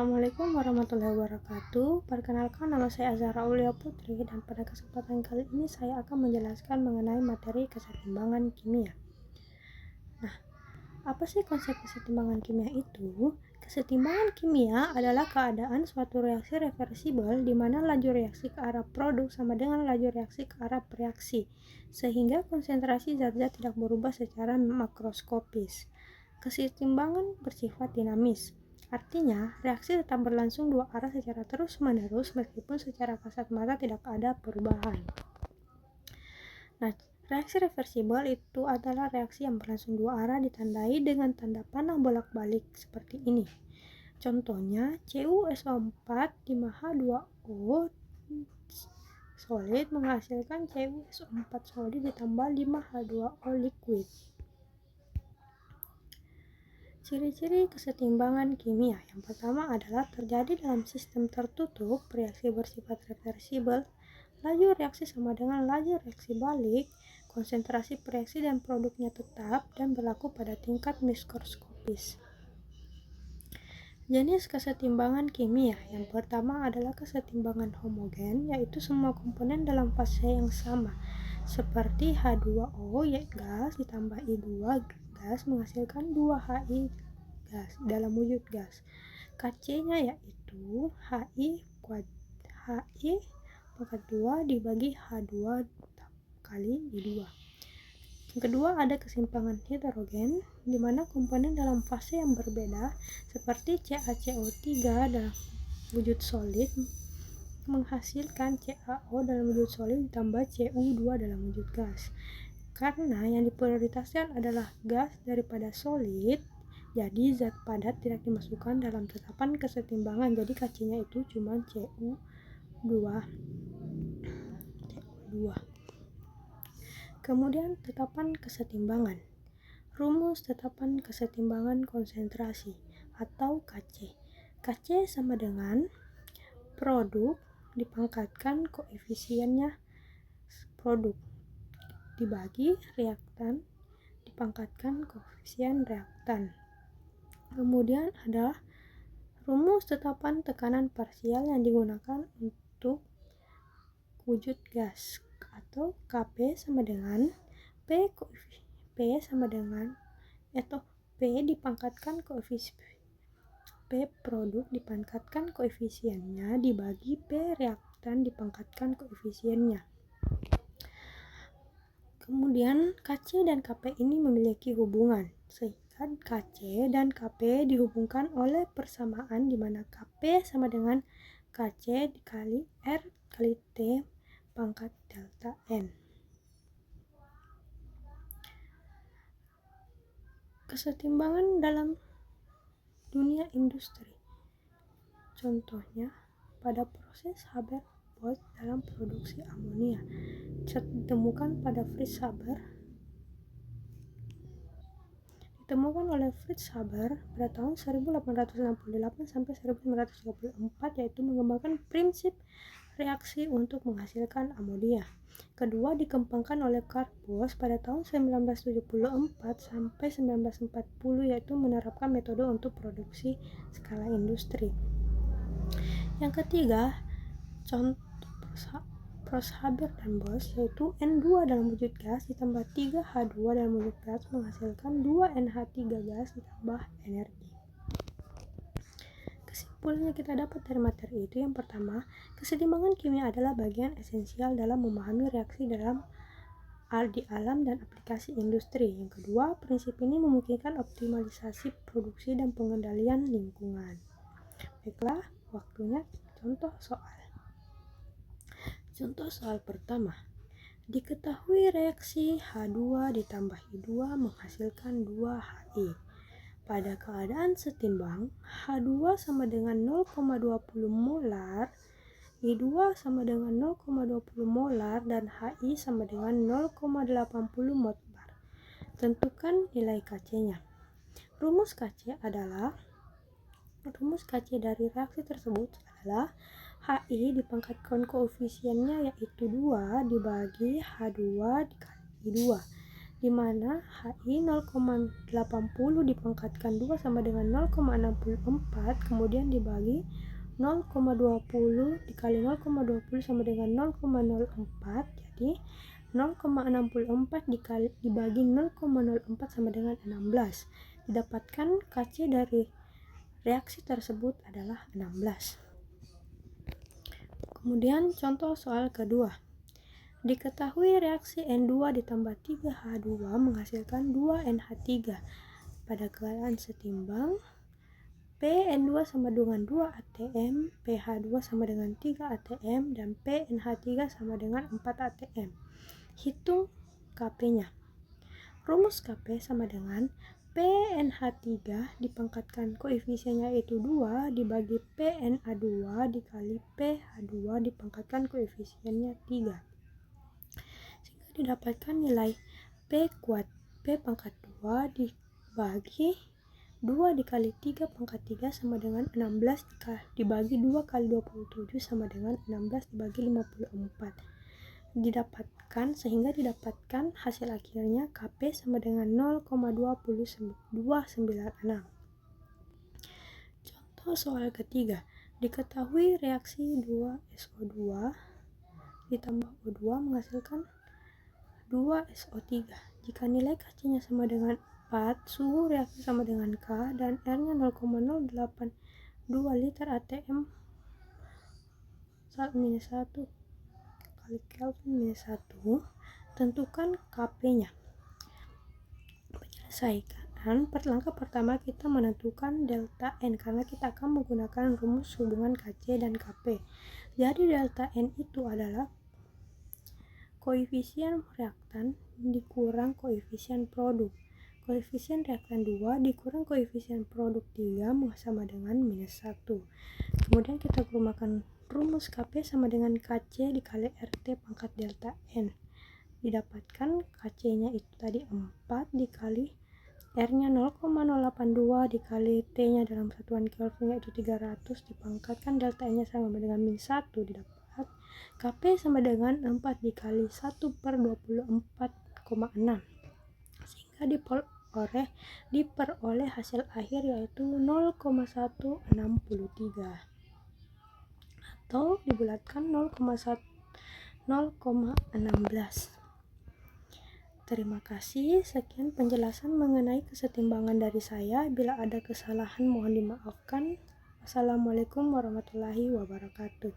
Assalamualaikum warahmatullahi wabarakatuh. Perkenalkan, nama saya Azhara Aulia Putri dan pada kesempatan kali ini saya akan menjelaskan mengenai materi kesetimbangan kimia. Apa sih konsep kesetimbangan kimia itu? Kesetimbangan kimia adalah keadaan suatu reaksi reversibel di mana laju reaksi ke arah produk sama dengan laju reaksi ke arah bereaksi, sehingga konsentrasi zat-zat tidak berubah secara makroskopis. Kesetimbangan bersifat dinamis. Artinya, reaksi tetap berlangsung dua arah secara terus-menerus meskipun secara kasat mata tidak ada perubahan. Reaksi reversibel itu adalah reaksi yang berlangsung dua arah ditandai dengan tanda panah bolak-balik seperti ini. Contohnya, CuSO4 5H2O solid menghasilkan CuSO4 solid ditambah 5H2O liquid. Ciri-ciri kesetimbangan kimia yang pertama adalah terjadi dalam sistem tertutup, reaksi bersifat reversibel, laju reaksi sama dengan laju reaksi balik, konsentrasi reaksi dan produknya tetap dan berlaku pada tingkat mikroskopis. Jenis kesetimbangan kimia yang pertama adalah kesetimbangan homogen, yaitu semua komponen dalam fase yang sama, seperti H2O gas ditambah I2 gas menghasilkan 2HI gas dalam wujud gas. Kc-nya yaitu HI pangkat 2 dibagi H2 kali I2. Yang kedua ada kesetimbangan heterogen, di mana komponen dalam fase yang berbeda seperti CaCO3 dalam wujud solid menghasilkan CaO dalam wujud solid ditambah Cu2 dalam wujud gas. Karena yang diprioritaskan adalah gas daripada solid, jadi zat padat tidak dimasukkan dalam tetapan kesetimbangan, jadi Kc-nya itu cuma Cu2. Kemudian tetapan kesetimbangan. Rumus tetapan kesetimbangan konsentrasi atau Kc. Kc sama dengan produk dipangkatkan koefisiennya produk dibagi reaktan dipangkatkan koefisien reaktan. Kemudian ada rumus tetapan tekanan parsial yang digunakan untuk wujud gas atau Kp sama dengan P dipangkatkan koefisien P produk dipangkatkan koefisiennya dibagi P reaktan dipangkatkan koefisiennya. Kemudian Kc dan Kp ini memiliki hubungan, sehingga Kc dan Kp dihubungkan oleh persamaan di mana Kp sama dengan Kc dikali R kali T pangkat delta N. Kesetimbangan dalam dunia industri. Contohnya pada proses Haber-Bosch dalam produksi amonia. Ditemukan oleh Fritz Haber pada tahun 1868 sampai 1934, yaitu mengembangkan prinsip reaksi untuk menghasilkan amonia. Kedua dikembangkan oleh Carl Bosch pada tahun 1974 sampai 1940, yaitu menerapkan metode untuk produksi skala industri. Yang ketiga, contoh proses Haber dan Bosch yaitu N2 dalam wujud gas ditambah 3H2 dalam wujud gas menghasilkan 2NH3 gas ditambah energi. Kesimpulannya kita dapat dari materi itu, yang pertama, kesetimbangan kimia adalah bagian esensial dalam memahami reaksi di alam dan aplikasi industri. Yang kedua, prinsip ini memungkinkan optimalisasi produksi dan pengendalian lingkungan. Baiklah, waktunya contoh soal pertama. Diketahui reaksi H2 ditambah I2 menghasilkan 2HI. Pada keadaan setimbang, H2 sama dengan 0,20 molar, I2 sama dengan 0,20 molar, dan HI sama dengan 0,80 molar. Tentukan nilai Kc-nya. Rumus Kc dari reaksi tersebut adalah HI dipangkatkan koefisiennya yaitu 2 dibagi H2 dikali I2 di mana HI 0,80 dipangkatkan 2 sama dengan 0,64, kemudian dibagi 0,20 dikali 0,20 sama dengan 0,04, jadi 0,64 dibagi 0,04 sama dengan 16. Didapatkan KC dari reaksi tersebut adalah 16. Kemudian contoh soal kedua. Diketahui reaksi N2 ditambah 3H2 menghasilkan 2NH3 pada keadaan setimbang. PN2 sama dengan 2 atm, PH2 sama dengan 3 atm, dan PNH3 sama dengan 4 atm. Hitung Kp-nya. Rumus Kp sama dengan PNH3 dipangkatkan koefisiennya yaitu 2 dibagi PNA2 dikali PH2 dipangkatkan koefisiennya 3. Sehingga didapatkan nilai P pangkat 2 dibagi 2 dikali 3 pangkat 3 sama dengan 16 dibagi 2 kali 27 sama dengan 16 dibagi 54. Sehingga didapatkan hasil akhirnya Kp sama dengan 0,296. Contoh soal ketiga. Diketahui reaksi 2SO2 ditambah O2 menghasilkan 2SO3. Jika nilai Kc-nya sama dengan 4, suhu reaksi sama dengan K dan R-nya 0,082 liter atm -1 kali Kelvin -1, tentukan Kp-nya. Menyelesaikan, langkah pertama kita menentukan delta N karena kita akan menggunakan rumus hubungan Kc dan Kp. Jadi delta N itu adalah koefisien reaktan dikurang koefisien produk. Koefisien reaktan 2 dikurang koefisien produk 3 sama dengan -1. Kemudian kita gunakan rumus Kp sama dengan Kc dikali RT pangkat delta N. Didapatkan Kc-nya itu tadi 4 dikali R-nya 0,082 dikali T-nya dalam satuan Kelvin yaitu 300 dipangkatkan delta N-nya sama dengan -1, didapat Kp sama dengan 4 dikali 1/24,6 sehingga diperoleh hasil akhir yaitu 0,163 atau dibulatkan 0,16. Terima kasih, sekian penjelasan mengenai kesetimbangan dari saya. Bila ada kesalahan mohon dimaafkan. Wassalamualaikum warahmatullahi wabarakatuh.